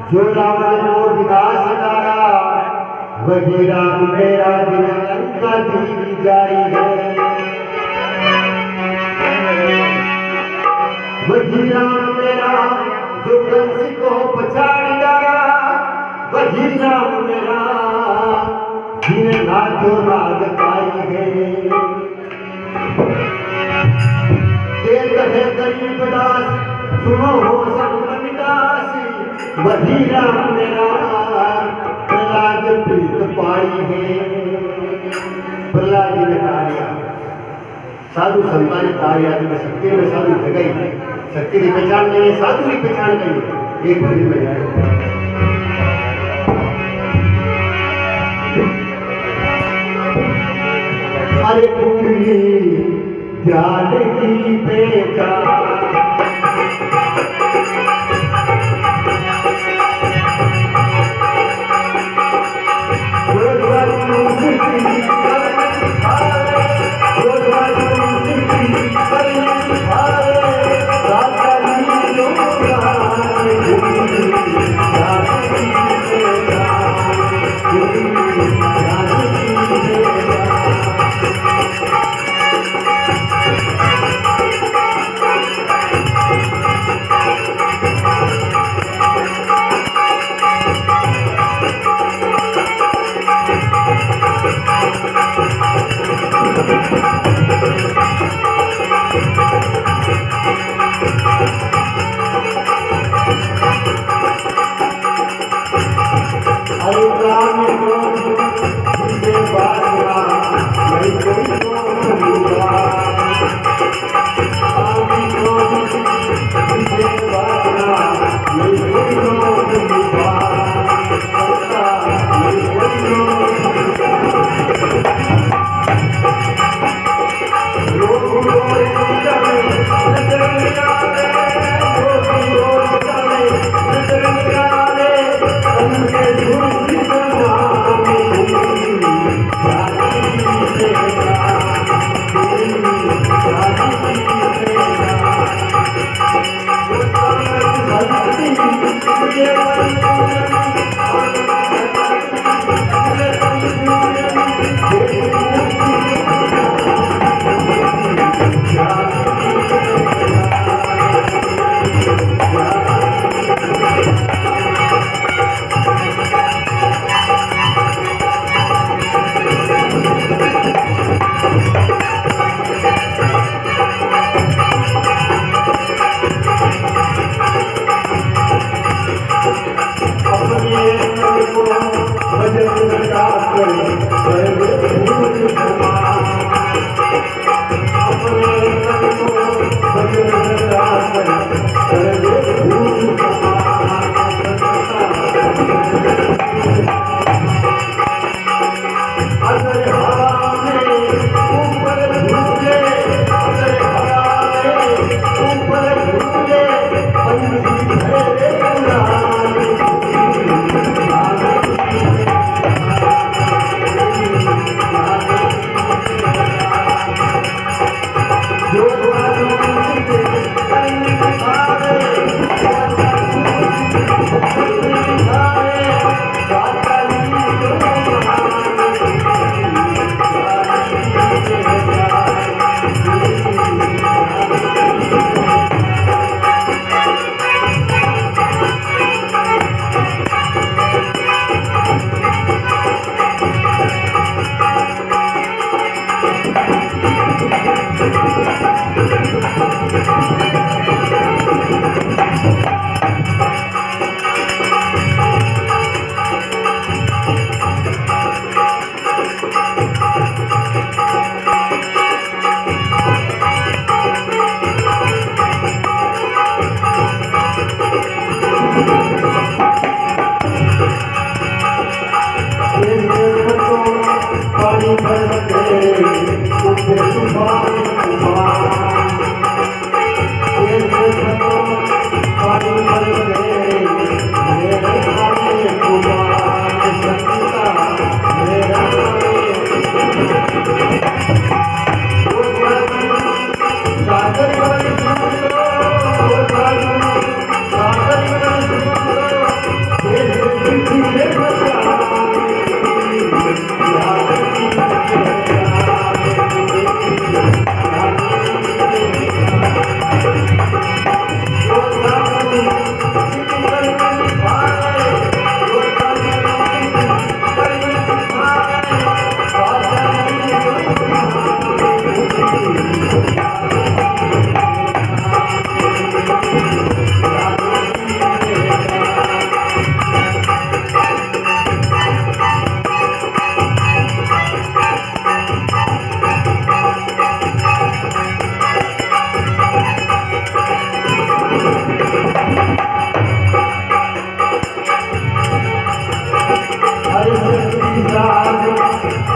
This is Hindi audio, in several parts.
जो रावण को विनाश डाला वही राम मेरा दिन लंका दीदी जारी है। वही राम मेरा जो कंस को पछाड़ डाला वही राम मेरा जिन नाचो राग पाई है। कहे गरीब दास सुनो हो संत दास वही राम मेरा प्रहलाद प्रीत पाई है। प्रहलाद जी ने कहा साधु संतान ने कार्य में शक्ति में साधु जगह शक्ति की पहचान नहीं है, साधु की पहचान नहीं है। एक भरी में जाए अरे कुंडली ध्यान की पहचान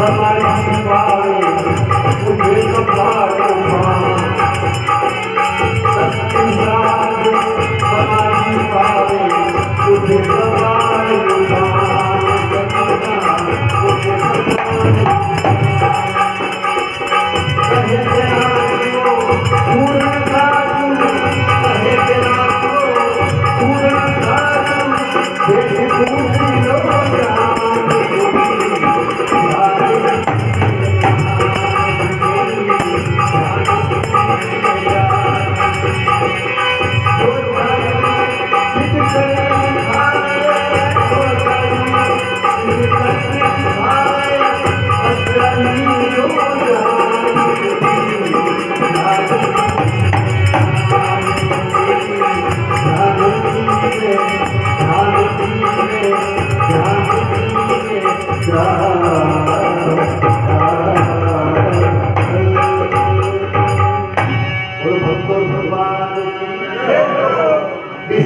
समाधि पावे उठे कपाल उठान शक्ति साध समाधि पावे उठे कपाल उठान कहे तेरा जो पूर्ण साधु कहे तेरा जो पूर्ण साधु देख पूर्ण लोग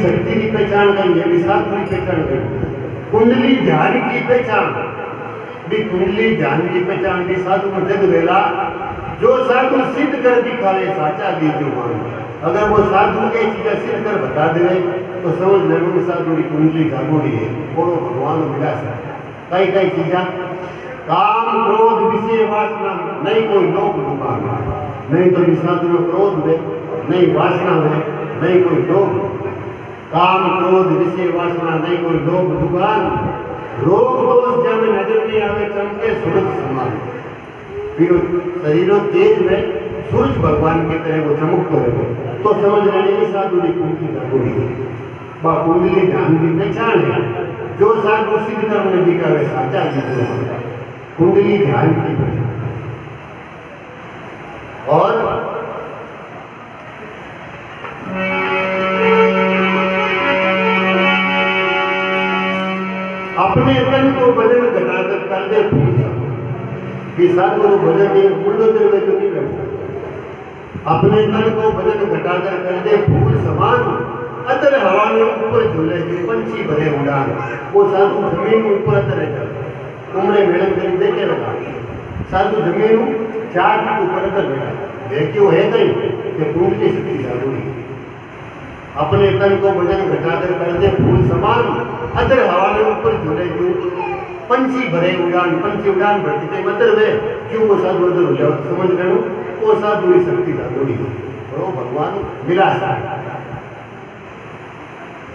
शक्ति की पहचान करी है, साधु की पहचान करी, कुंडली ध्यान की पहचान भी, कुंडली ध्यान की पहचान भी साधु को जग वेला जो साधु सिद्ध कर दिखावे साचा दीजो मान। अगर वो साधु एक चीज सिद्ध कर बता दे तो समझ लेना कि साधु की कुंडली जागोड़ी है और भगवान मिला है। कई कई चीजा काम क्रोध विषय वासना नहीं कोई लोभ दुकान नहीं तो साधु में क्रोध है नहीं वासना है नहीं कोई लोभ, काम क्रोध विषय वासना नहीं कोई लोभ दुकान, रोग दोष जब नजर नहीं आवे चमके सूरज समान, फिर शरीरों तेज में सूरज भगवान की तरह वो चमकते रहे तो समझ लेने की साधु की कुंडली जागोड़ी है। कुंडली ध्यान की पहचान है जो साधु सिद्ध कर्म में दिखावे साचा की कुंडली ध्यान की पहचान। और अपने तन को वजन घटाकर कर दे फूल कि साधु को वजन नहीं बुलडोजर में जो नहीं बैठा, अपने तन को वजन घटाकर कर दे फूल समान, अतर हवा में ऊपर झूले जो पंछी भरे उड़ान, वो साधु जमीन में ऊपर अतर जाता उम्र मेड़न करी देखे लगा, साधु जमीन 4 फीट ऊपर अतर बैठा देखियो है कहीं कि कुंडली शक्ति जागोड़ी। अपने तन को वजन घटाकर कर दे फूल समान, अदर हवा में ऊपर झूले जो पंछी भरे उड़ान, पंछी उड़ान भरती थे मतलब है क्यों वो साधु उधर हो जाओ समझ रहे हो वो साधु की शक्ति जागोड़ी और भगवान मिला सा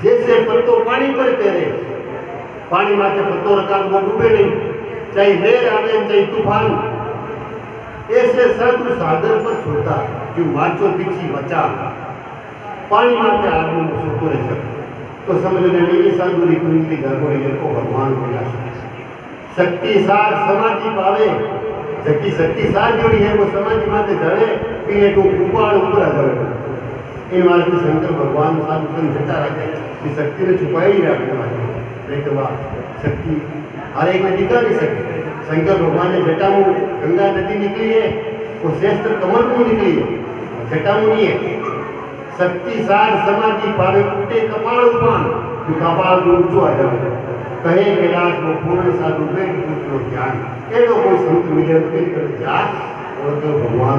जैसे पत्तों पानी पर तेरे पानी माथे पत्तों रखा वो डूबे नहीं चाहे लहर आवे चाहे तूफान, ऐसे साधु सागर पर सोता क्यों माचो पीछी बचा पानी मारते आदमी को सोते रह सकते तो समझ लेने साधु की कुंडली जागोड़ी को भगवान मिला शक्ति सार समाधि पावे जबकि शक्ति सार जोड़ी है वो समाधि माते जावे पीने को उपाड़ ऊपर आ जावे इन वाले शंकर भगवान साधु को जटा रखे कि शक्ति ने छुपाई ही रखने वाले लेकिन वाह शक्ति हर एक ने दिखा नहीं सकती। शंकर भगवान ने जटा में गंगा नदी निकली है वो श्रेष्ठ कमल में निकली है जटा में नहीं है। शक्ति सार समाधि पावे उठे कपाल उपान कपाल ऊंचो आ जाए कहे कैलाश वो पूर्ण साधु बैठ पूछ लो ज्ञान एडो कोई संत मिले तो जा और तो भगवान